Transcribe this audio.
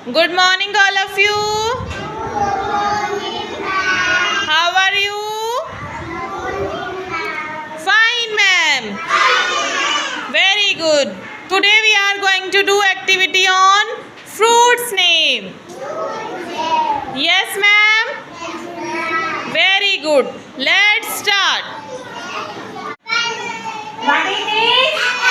Good morning, all of you. How are you? Fine, ma'am. Very good. Today we are going to do activity on fruits name. Yes, ma'am. Very good. Let's start. What it is?